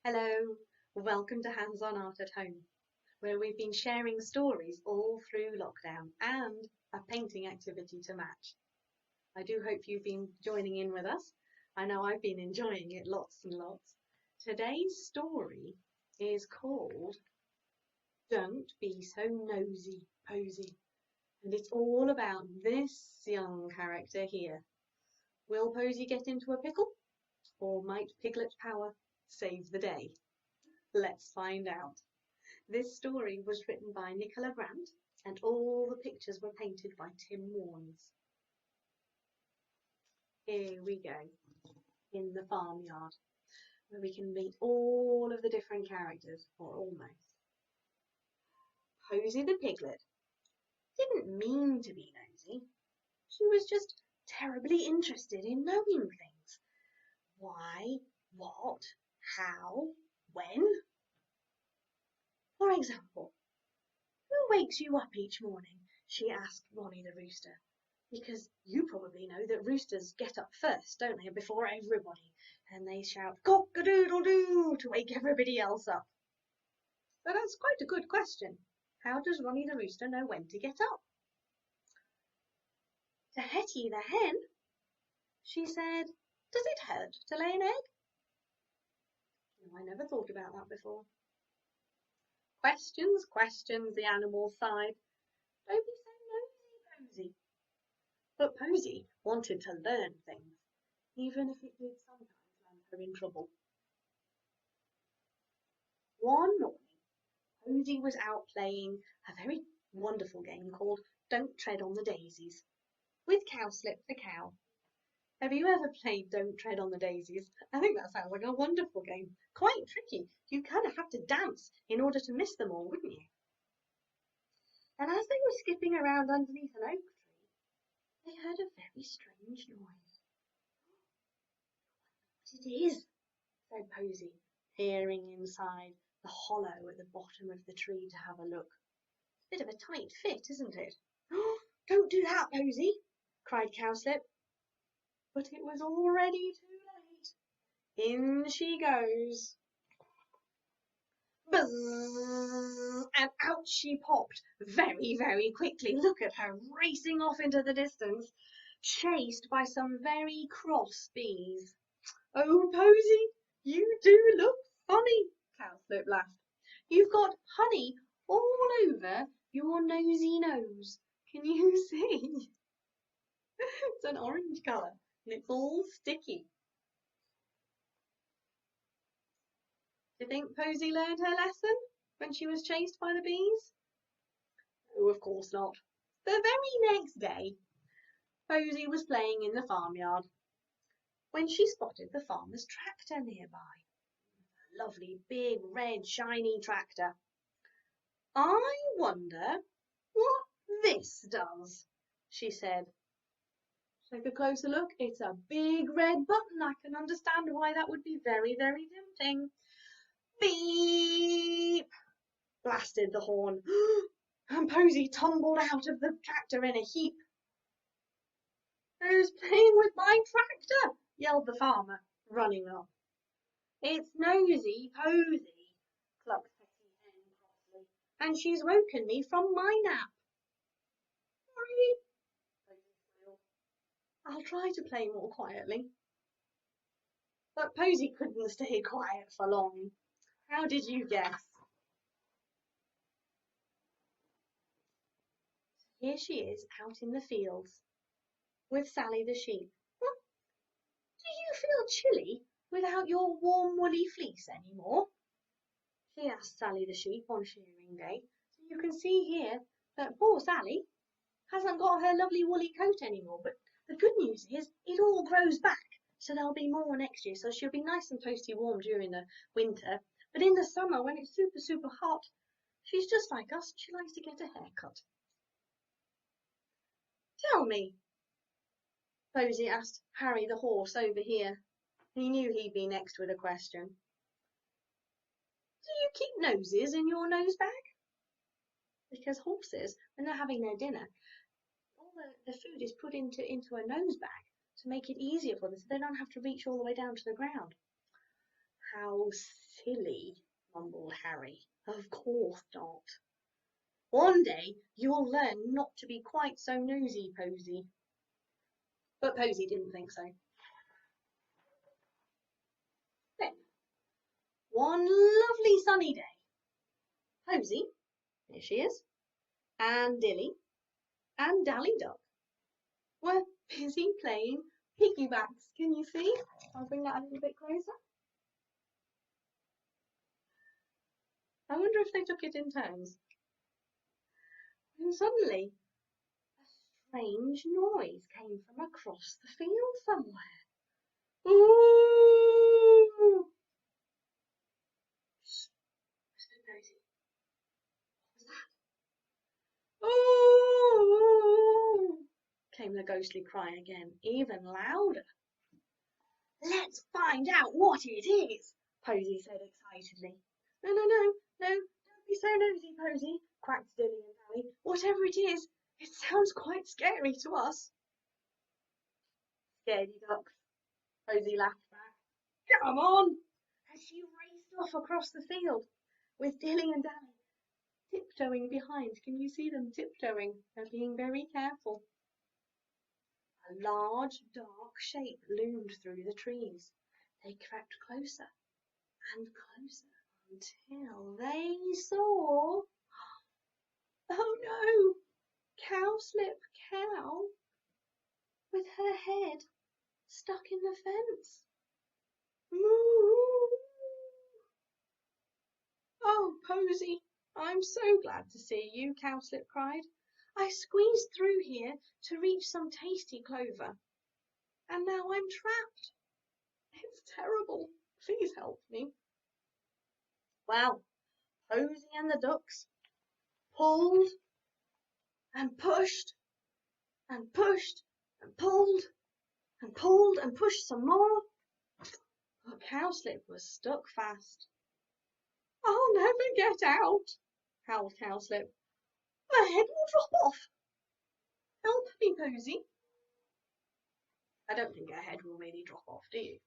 Hello, welcome to Hands-on Art at Home, where we've been sharing stories all through lockdown and a painting activity to match. I do hope you've been joining in with us. I know I've been enjoying it lots and lots. Today's story is called Don't Be So Nosy, Posy, and it's all about this young character here. Will Posy get into a pickle, or might Piglet's power save the day? Let's find out. This story was written by Nicola Grant and all the pictures were painted by Tim Warnes. Here we go, in the farmyard, where we can meet all of the different characters, or almost. Posy the piglet didn't mean to be nosy. She was just terribly interested in knowing things. Why, what, how, when? For example, who wakes you up each morning? She asked Ronnie the rooster. Because you probably know that roosters get up first, don't they, before everybody, and they shout cock-a-doodle-doo to wake everybody else up. But that's quite a good question. How does Ronnie the rooster know when to get up? To Hetty the hen, she said, does it hurt to lay an egg? No, I never thought about that before. Questions, questions, the animal sighed. Don't be so nosy, Posy. But Posy wanted to learn things, even if it did sometimes land her in trouble. One morning, Posy was out playing a very wonderful game called Don't Tread on the Daisies, with Cowslip the cow. Have you ever played Don't Tread on the Daisies? I think that sounds like a wonderful game. Quite tricky. You kind of have to dance in order to miss them all, wouldn't you? And as they were skipping around underneath an oak tree, they heard a very strange noise. What it is, said Posy, peering inside the hollow at the bottom of the tree to have a look. It's a bit of a tight fit, isn't it? Don't do that, Posy, cried Cowslip. But it was already too late. In she goes. Buzz! And out she popped very, very quickly. Look at her racing off into the distance, chased by some very cross bees. Oh, Posy, you do look funny, Cowslip laughed. You've got honey all over your nosy nose. Can you see? It's an orange colour and it's all sticky. Do you think Posy learned her lesson when she was chased by the bees? Oh, of course not. The very next day, Posy was playing in the farmyard when she spotted the farmer's tractor nearby. A lovely, big, red, shiny tractor. I wonder what this does, she said. Take a closer look. It's a big red button. I can understand why that would be very, very tempting. Beep! Blasted the horn, and Posy tumbled out of the tractor in a heap. Who's playing with my tractor? Yelled the farmer, running up. It's Nosy Posy, clucked Hetty Hen crossly, and she's woken me from my nap. Sorry, Posy squealed. I'll try to play more quietly. But Posy couldn't stay quiet for long. How did you guess? Here she is out in the fields with Sally the sheep. Do you feel chilly without your warm woolly fleece anymore? She asked Sally the sheep on shearing day. So you can see here that poor Sally hasn't got her lovely woolly coat anymore. But the good news is it all grows back, so there'll be more next year. So she'll be nice and toasty warm during the winter. But in the summer, when it's super, super hot, she's just like us. She likes to get a haircut. Tell me, Posy asked Harry the horse over here. He knew he'd be next with a question. Do you keep noses in your nose bag? Because horses, when they're having their dinner, all the food is put into a nose bag to make it easier for them so they don't have to reach all the way down to the ground. How silly, mumbled Harry. Of course not. One day you'll learn not to be quite so nosy, Posy. But Posy didn't think so. Then, one lovely sunny day, Posy, here she is, and Dilly, and Dally Duck were busy playing piggybacks. Can you see? I'll bring that a little bit closer. I wonder if they took it in turns. And suddenly, a strange noise came from across the field somewhere. Ooh! Shh, whispered Nosy. What was that? Ooh! Came the ghostly cry again, even louder. Let's find out what it is, Posy said excitedly. No, don't be so nosy, Posy, quacked Dilly and Dally. Whatever it is, it sounds quite scary to us. Scaredy ducks, Posy laughed back. Come on! And she raced off across the field with Dilly and Dally tiptoeing behind. Can you see them tiptoeing? They're being very careful. A large, dark shape loomed through the trees. They crept closer and closer until they saw... Oh no! Cowslip Cow with her head stuck in the fence. Moo! Oh, Posy, I'm so glad to see you, Cowslip cried. I squeezed through here to reach some tasty clover, and now I'm trapped. It's terrible. Please help me. Well, Posy and the ducks pulled and pushed and pushed and pulled and pulled and pushed some more, but Cowslip was stuck fast. I'll never get out, howled Cowslip. My head will drop off. Help me, Posy. I don't think her head will really drop off, do you?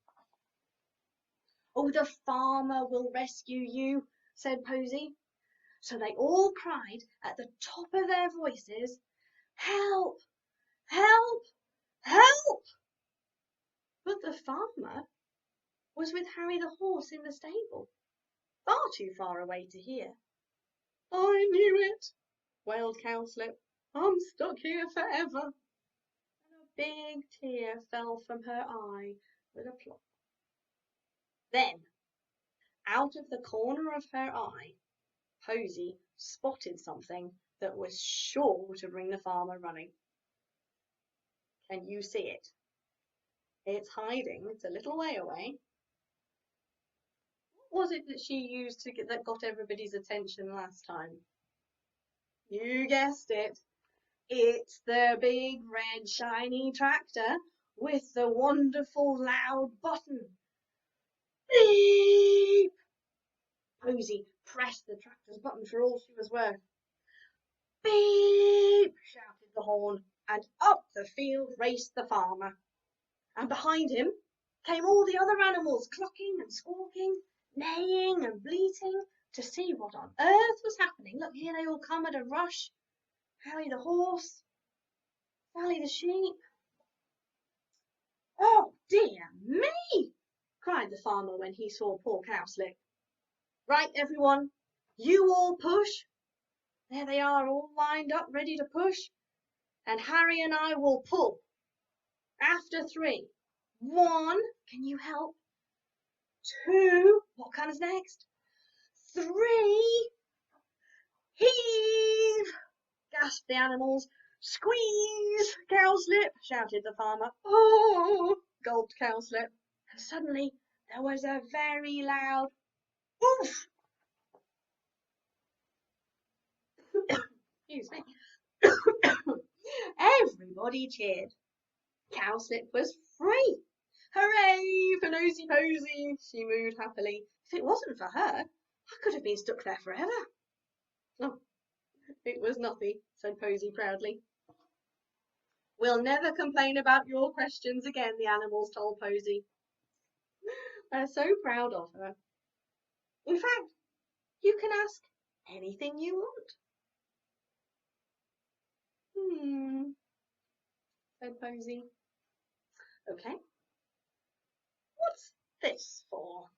Oh, the farmer will rescue you, said Posy. So they all cried at the top of their voices, help, help, help! But the farmer was with Harry the horse in the stable, far too far away to hear. I knew it, wailed Cowslip. I'm stuck here forever. And a big tear fell from her eye with a plop. Then, out of the corner of her eye, Posy spotted something that was sure to bring the farmer running. Can you see it? It's hiding. It's a little way away. What was it that she used that got everybody's attention last time? You guessed it. It's the big red shiny tractor with the wonderful loud button. Beep! Posy pressed the tractor's button for all she was worth. Beep! Shouted the horn, and up the field raced the farmer. And behind him came all the other animals, clucking and squawking, neighing and bleating to see what on earth was happening. Look, here they all come at a rush. Harry the horse, Sally the sheep. Oh, dear me, cried the farmer when he saw poor Cowslip. Right, everyone, you all push. There they are, all lined up, ready to push. And Harry and I will pull. After 3. 1, can you help? 2, what comes next? 3, heave, gasped the animals. Squeeze, Cowslip, shouted the farmer. Oh, gulped Cowslip. And suddenly there was a very loud oof. Excuse me. Everybody cheered. Cowslip was free. Hooray for Nosy Posy, she mooed happily. If it wasn't for her, I could have been stuck there forever. Oh, it was nothing, said Posy proudly. We'll never complain about your questions again, the animals told Posy. They're so proud of her. In fact, you can ask anything you want. Said Posy. Okay. What's this for?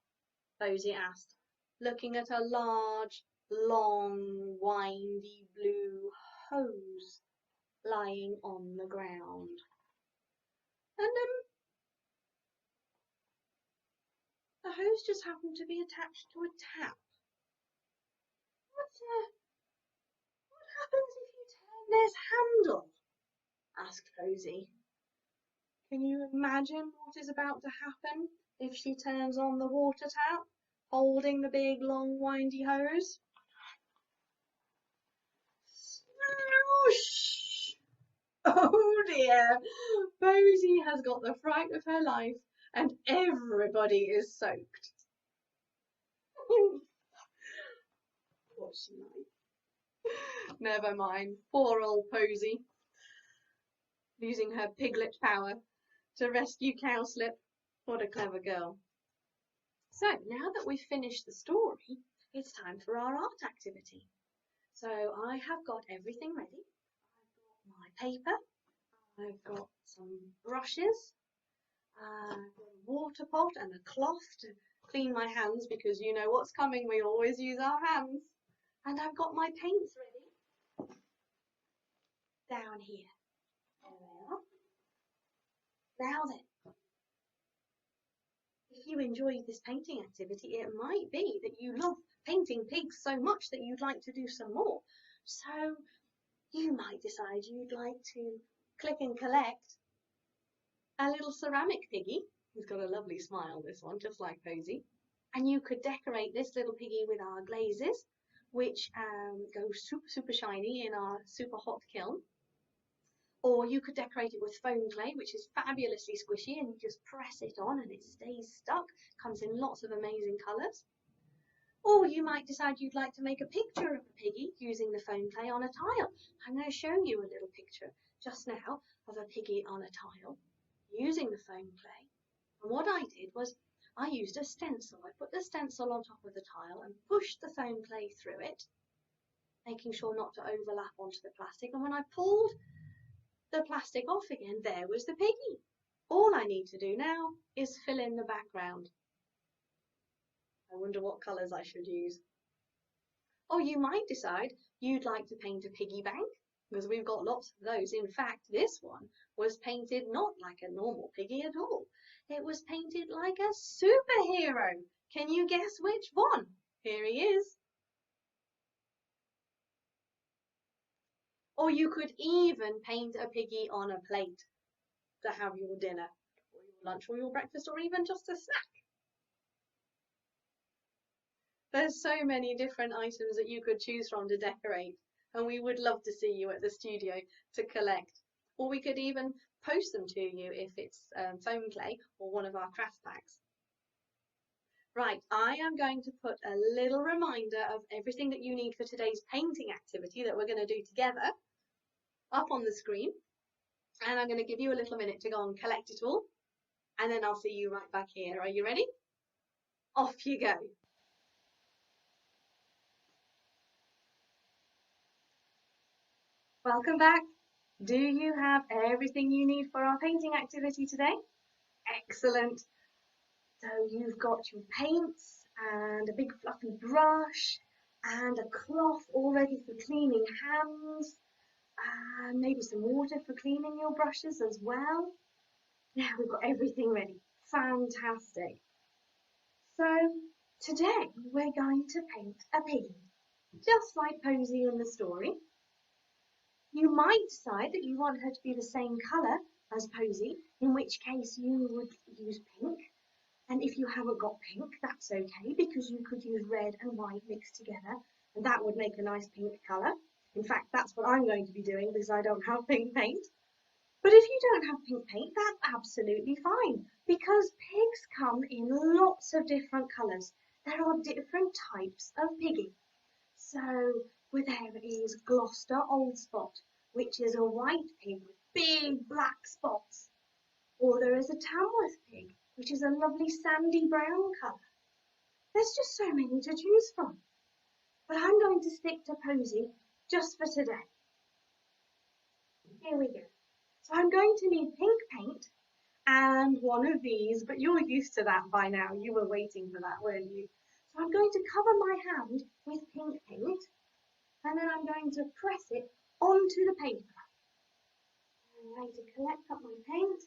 Posy asked, looking at a large, long, windy blue hose lying on the ground. And the hose just happened to be attached to a tap. What happens if you turn this handle? Asked Posy. Can you imagine what is about to happen if she turns on the water tap, holding the big, long, windy hose? Swoosh! Oh dear! Posy has got the fright of her life, and everybody is soaked. What's she like? Never mind, poor old Posy, using her piglet power to rescue Cowslip. What a clever girl. So now that we've finished the story, it's time for our art activity. So I have got everything ready. I've got my paper, I've got some brushes, a water pot and a cloth to clean my hands because you know what's coming, we always use our hands. And I've got my paints ready down here. There they are. Now then, if you enjoyed this painting activity, it might be that you love painting pigs so much that you'd like to do some more. So you might decide you'd like to click and collect a little ceramic piggy. He's got a lovely smile, this one, just like Posy. And you could decorate this little piggy with our glazes, which go super, super shiny in our super hot kiln. Or you could decorate it with foam clay, which is fabulously squishy, and you just press it on and it stays stuck. Comes in lots of amazing colours. Or you might decide you'd like to make a picture of a piggy using the foam clay on a tile. I'm going to show you a little picture just now of a piggy on a tile using the foam clay. And what I did was I used a stencil. I put the stencil on top of the tile and pushed the foam clay through it, making sure not to overlap onto the plastic. And when I pulled the plastic off again, there was the piggy. All I need to do now is fill in the background. I wonder what colours I should use. Or you might decide you'd like to paint a piggy bank, because we've got lots of those. In fact, this one was painted not like a normal piggy at all. It was painted like a superhero. Can you guess which one? Here he is. Or you could even paint a piggy on a plate to have your dinner, or your lunch, or your breakfast, or even just a snack. There's so many different items that you could choose from to decorate, and we would love to see you at the studio to collect. Or we could even post them to you if it's foam clay or one of our craft packs. Right, I am going to put a little reminder of everything that you need for today's painting activity that we're going to do together up on the screen. And I'm going to give you a little minute to go and collect it all. And then I'll see you right back here. Are you ready? Off you go. Welcome back. Do you have everything you need for our painting activity today? Excellent. So you've got your paints and a big fluffy brush and a cloth all ready for cleaning hands, and maybe some water for cleaning your brushes as well. Now we've got everything ready. Fantastic. So today we're going to paint a piggy, just like Posy in the story. You might decide that you want her to be the same colour as Posy, in which case you would use pink. And if you haven't got pink, that's okay, because you could use red and white mixed together, and that would make a nice pink colour. In fact, that's what I'm going to be doing because I don't have pink paint. But if you don't have pink paint, that's absolutely fine, because pigs come in lots of different colours. There are different types of piggy. So there is Gloucester Old Spot, which is a white pig with big black spots. Or there is a Tamworth pig, which is a lovely sandy brown colour. There's just so many to choose from, but I'm going to stick to Posy just for today. Here we go. So I'm going to need pink paint and one of these, but you're used to that by now. You were waiting for that, weren't you? So I'm going to cover my hand with pink paint, and then I'm going to press it onto the paper. I'm going to collect up my paint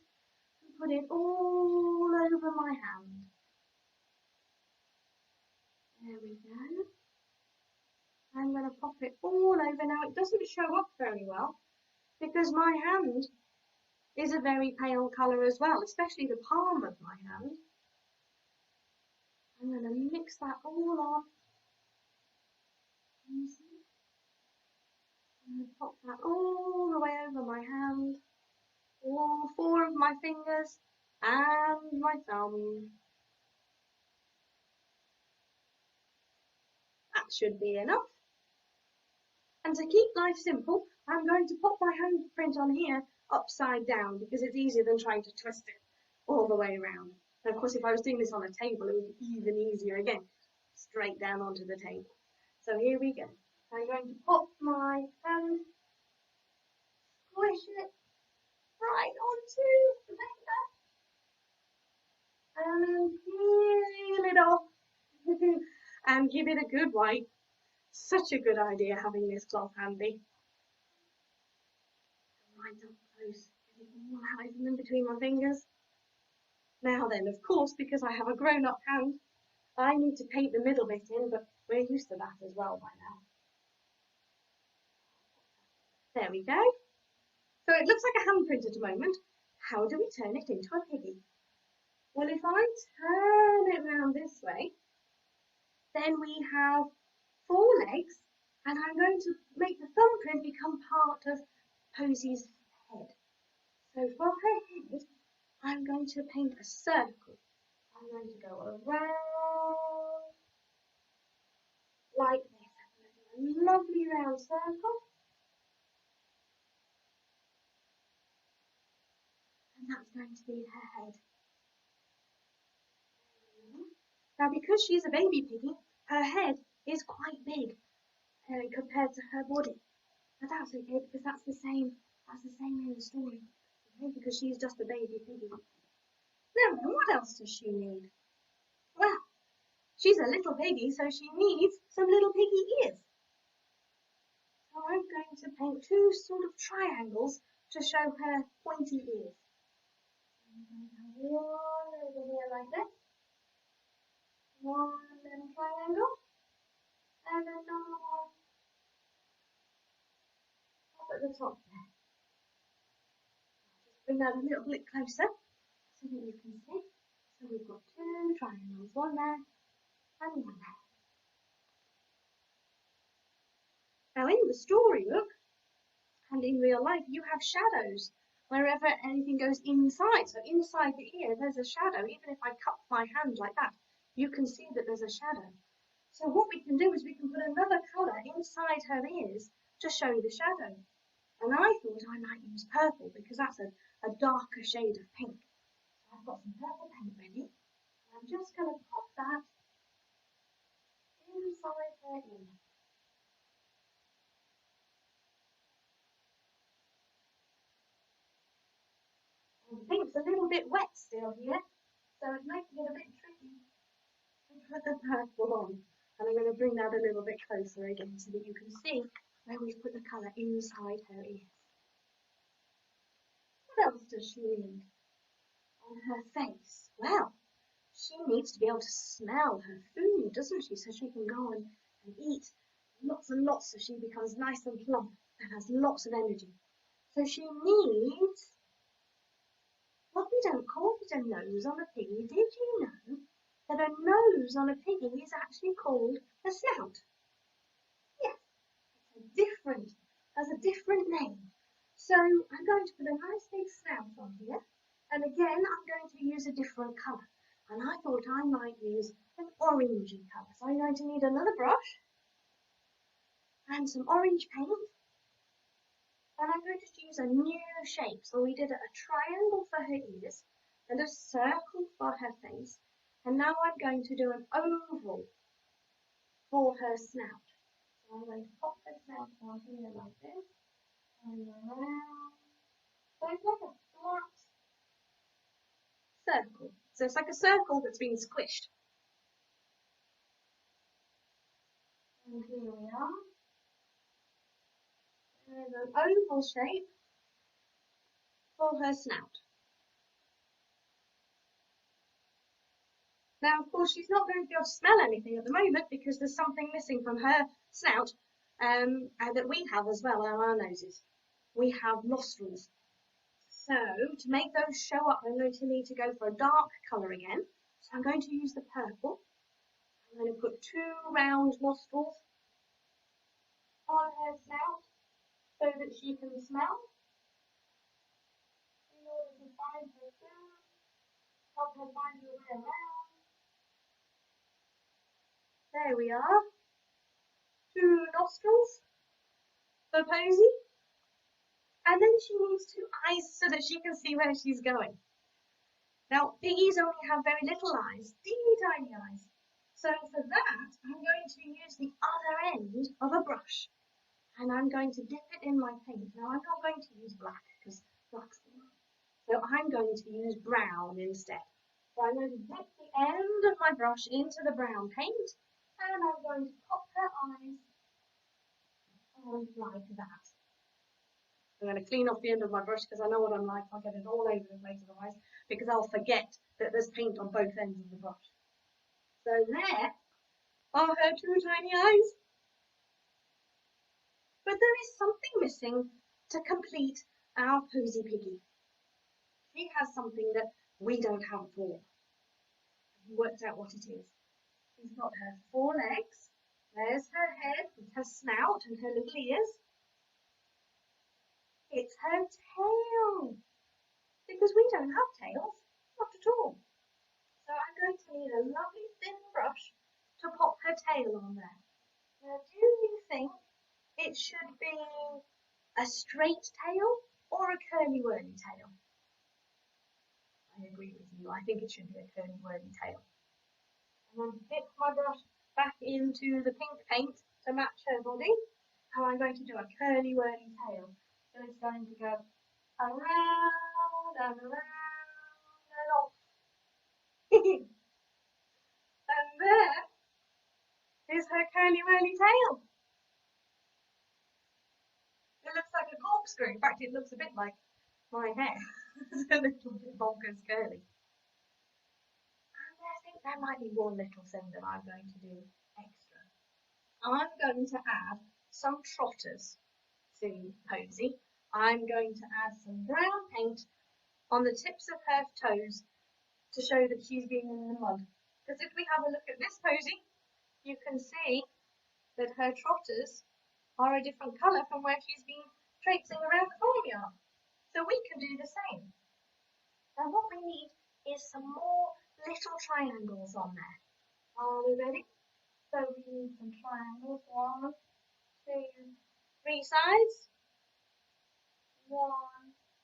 and put it all over my hand. There we go. I'm going to pop it all over. Now it doesn't show up very well because my hand is a very pale colour as well, especially the palm of my hand. I'm going to mix that all on. I'm going to pop that all the way over my hand, all 4 of my fingers and my thumb. That should be enough. And to keep life simple, I'm going to pop my handprint on here upside down because it's easier than trying to twist it all the way around. And of course, if I was doing this on a table, it would be even easier again, straight down onto the table. So here we go. I'm going to pop my hand, squish it right onto the paper, and peel it off and give it a good wipe. Such a good idea having this cloth handy. Right up close, get it all out even in between my fingers. Now then, of course, because I have a grown-up hand, I need to paint the middle bit in, but we're used to that as well by now. There we go. So it looks like a handprint at the moment. How do we turn it into a piggy? Well, if I turn it round this way, then we have 4 legs, and I'm going to make the thumbprint become part of Posy's head. So for her head, I'm going to paint a circle. I'm going to go around like this. I'm going to do a lovely round circle. And that's going to be her head. Now, because she's a baby piggy, her head is quite big compared to her body. But that's okay because that's the same in the story. Okay, because she's just a baby piggy. Now, what else does she need? Well, she's a little piggy, so she needs some little piggy ears. So I'm going to paint 2 sort of triangles to show her pointy ears. I'm going to have one over here like this. One little triangle. And another one up at the top there. Just bring that a little bit closer so that you can see. So we've got 2 triangles, one there and one there. Now in the storybook and in real life, you have shadows wherever anything goes inside. So inside the ear, there's a shadow. Even if I cup my hand like that, you can see that there's a shadow. So what we can do is we can put another colour inside her ears to show the shadow. And I thought I might use purple because that's a darker shade of pink. So I've got some purple paint ready. I'm just going to pop that inside her ear. And the pink's a little bit wet still here, so it's making it a bit tricky to put the purple on. And I'm going to bring that a little bit closer again so that you can see where we've put the colour inside her ears. What else does she need on her face? Well, she needs to be able to smell her food, doesn't she? So she can go and eat lots and lots so she becomes nice and plump and has lots of energy. So she needs what we don't call it a nose on a piggy. Did you know that a nose on a piggy is actually called a snout? Yes, it's has a different name. So I'm going to put a nice big snout on here, and again I'm going to use a different colour. And I thought I might use an orangey colour. So I'm going to need another brush and some orange paint. And I'm going to use a new shape. So we did a triangle for her ears, and a circle for her face. And now I'm going to do an oval for her snout. So I'm going to pop her snout on here like this, and around. So it's like a flat circle. So it's like a circle that's been squished. And here we are. There's an oval shape for her snout. Now, of course, she's not going to be able to smell anything at the moment because there's something missing from her snout that we have as well on our noses. We have nostrils. So to make those show up, I'm going to need to go for a dark colour again. So I'm going to use the purple. I'm going to put 2 round nostrils on her snout so that she can smell in order to find her food, help her find her way around. There we are. 2 nostrils for Posy. And then she needs 2 eyes so that she can see where she's going. Now, piggies only have very little eyes, teeny tiny eyes. So for that, I'm going to use the other end of a brush. And I'm going to dip it in my paint. Now, I'm not going to use black because black's the one. So I'm going to use brown instead. So I'm going to dip the end of my brush into the brown paint. And I'm going to pop her eyes on like that. I'm going to clean off the end of my brush because I know what I'm like. I'll get it all over the place otherwise because I'll forget that there's paint on both ends of the brush. So there are her 2 tiny eyes. But there is something missing to complete our Posy Piggy. She has something that we don't have at all. I've worked out what it is. She's got her 4 legs. There's her head with her snout and her little ears. It's her tail, because we don't have tails, not at all. So I'm going to need a lovely thin brush to pop her tail on there. Now, do you think it should be a straight tail or a curly-whirly tail? I agree with you. I think it should be a curly-whirly tail. I'm going to dip my brush back into the pink paint to match her body, and I'm going to do a curly-whirly tail. So it's going to go around and around and off. And there is her curly-whirly tail. It looks like a corkscrew. In fact, it looks a bit like my hair. It's a little bit bonkers curly. And I think there might be one little thing that I'm going to do extra. I'm going to add some trotters to Posy. I'm going to add some brown paint on the tips of her toes to show that she's been in the mud. Because if we have a look at this Posy, you can see that her trotters are a different colour from where she's been traipsing around the farmyard. So we can do the same. And what we need is some more little triangles on there. Are we ready? So we need some triangles. 1, 2, 3 sides. 1,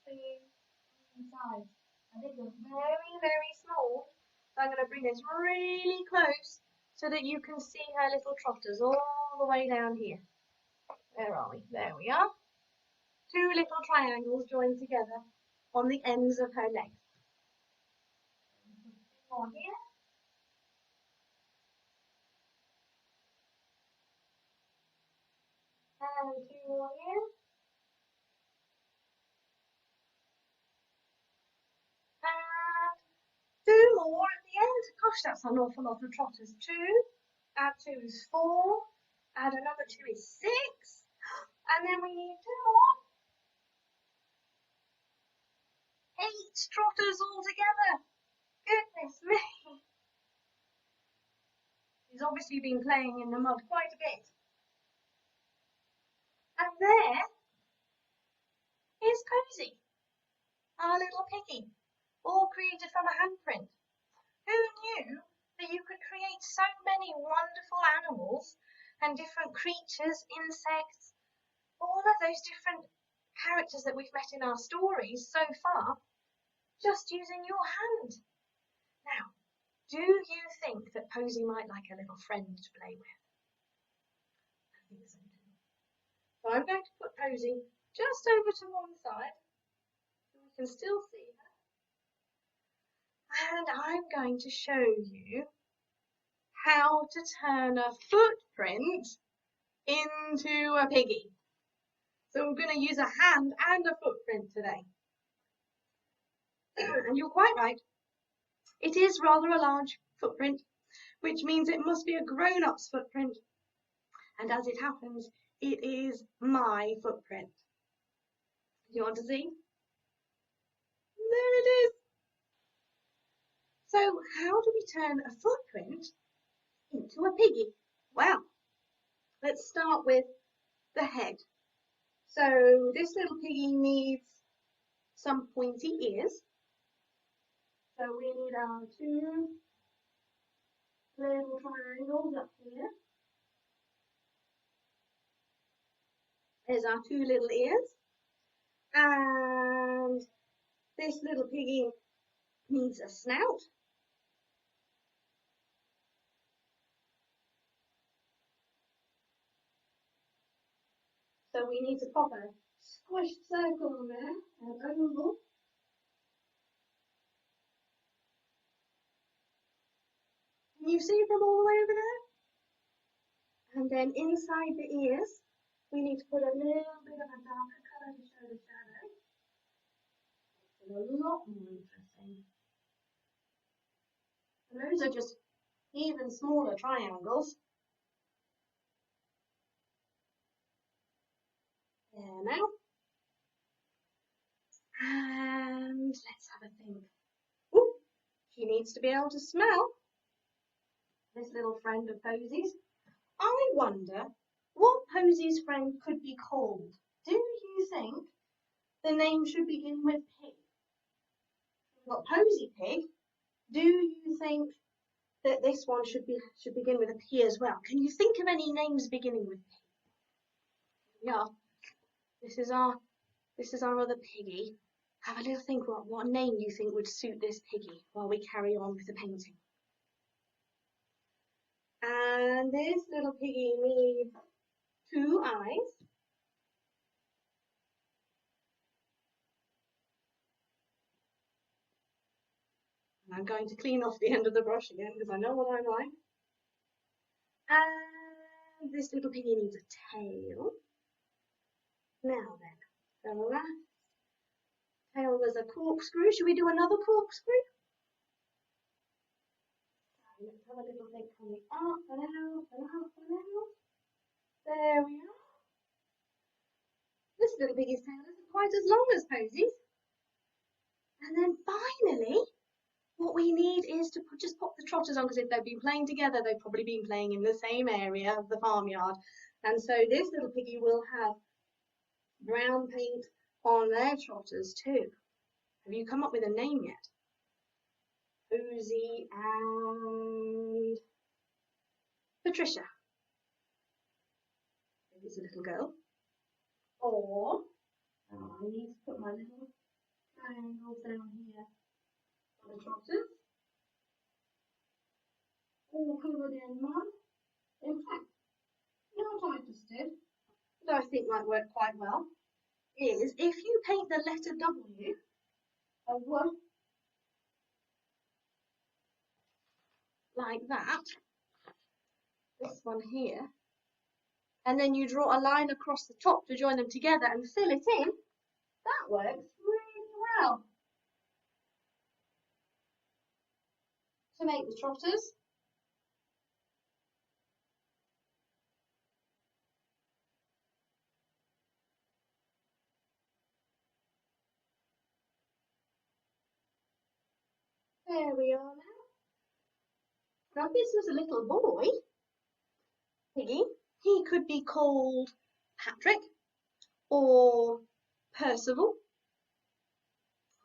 2, 3 sides. And these are very, very small. So I'm going to bring this really close so that you can see her little trotters all the way down here. Where are we? There we are. 2 little triangles joined together on the ends of her legs. 2 more here. And 2 more here. And 2 more at the end. Gosh, that's an awful lot of trotters. 2. Add 2 is 4. Add another 2 is 6. And then we need 2 more. 8 trotters altogether. Goodness me. She's obviously been playing in the mud quite a bit. And there is Posy, our little piggy, all created from a handprint. Who knew that you could create so many wonderful animals and different creatures, insects, all of those different characters that we've met in our stories so far just using your hand. Now, do you think that Posy might like a little friend to play with? I think so too. So I'm going to put Posy just over to one side so we can still see her. And I'm going to show you how to turn a footprint into a piggy. So we're going to use a hand and a footprint today. And you're quite right. It is rather a large footprint, which means it must be a grown-up's footprint. And as it happens, it is my footprint. Do you want to see? There it is. So how do we turn a footprint into a piggy? Well, let's start with the head. So this little piggy needs some pointy ears. So we need our two little triangles up here. There's our two little ears. And this little piggy needs a snout. So we need to pop a squished circle on there, an oval. Can you see from all the way over there? And then inside the ears, we need to put a little bit of a darker colour to show the shadow. It's a lot more interesting. And those are just even smaller triangles. There now. And let's have a think. Ooh, she needs to be able to smell. This little friend of Posy's. I wonder what Posy's friend could be called. Do you think the name should begin with pig? We've got Posy Pig. Do you think that this one should begin with a P as well? Can you think of any names beginning with P? Yeah. This is our other piggy. Have a little think what name you think would suit this piggy while we carry on with the painting. And this little piggy needs two eyes. And I'm going to clean off the end of the brush again because I know what I'm like. And this little piggy needs a tail. Now then, the last tail was a corkscrew. Should we do another corkscrew? Let's have a little bit coming up and out and up and out. There we are. This little piggy's tail isn't quite as long as Posy's. And then finally, what we need is to just pop the trotters on, because if they've been playing together, they've probably been playing in the same area of the farmyard. And so this little piggy will have brown paint on their trotters too. Have you come up with a name yet? Posy and Patricia. Maybe it's a little girl. Or I need to put my little triangles down here on the trotters. All covered in mud. In fact, you know what I just did? That I think might work quite well is if you paint the letter W over like that, this one here, and then you draw a line across the top to join them together and fill it in, that works really well. To make the trotters. There we are now. Now this was a little boy, Piggy. He could be called Patrick or Percival.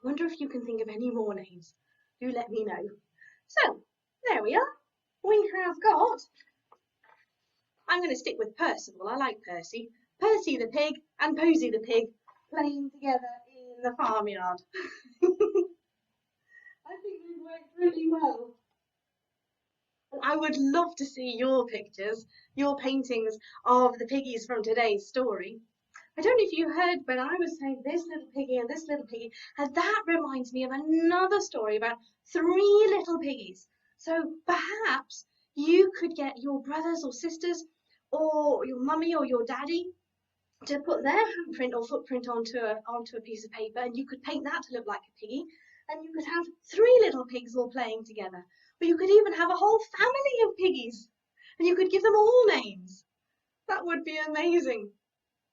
I wonder if you can think of any more names. Do let me know. So, there we are. We have got, I'm going to stick with Percival, I like Percy. Percy the pig and Posy the pig playing together in the farmyard. really well. I would love to see your pictures, your paintings of the piggies from today's story. I don't know if you heard, but I was saying this little piggy and this little piggy, and that reminds me of another story about three little piggies. So perhaps you could get your brothers or sisters or your mummy or your daddy to put their handprint or footprint onto a piece of paper, and you could paint that to look like a piggy, and you could have three little pigs all playing together. Or you could even have a whole family of piggies, and you could give them all names. That would be amazing.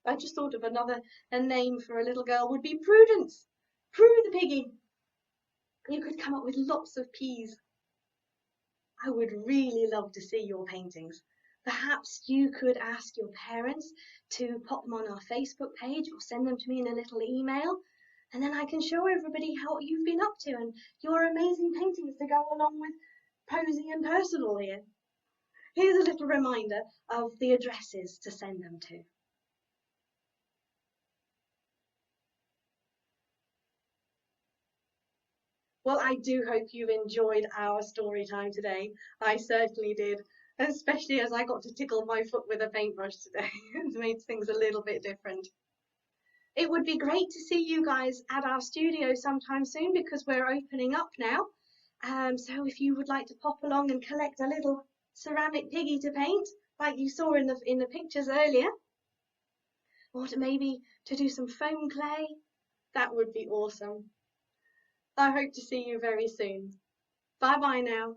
I just thought of a name for a little girl would be Prudence. Prue the piggy. You could come up with lots of P's. I would really love to see your paintings. Perhaps you could ask your parents to pop them on our Facebook page or send them to me in a little email, and then I can show everybody what you've been up to and your amazing paintings to go along with Posy and Percival here. Here's a little reminder of the addresses to send them to. Well, I do hope you've enjoyed our story time today. I certainly did, especially as I got to tickle my foot with a paintbrush today. It made things a little bit different. It would be great to see you guys at our studio sometime soon because we're opening up now. So if you would like to pop along and collect a little ceramic piggy to paint, like you saw in the pictures earlier, or maybe to do some foam clay, that would be awesome. I hope to see you very soon. Bye bye now.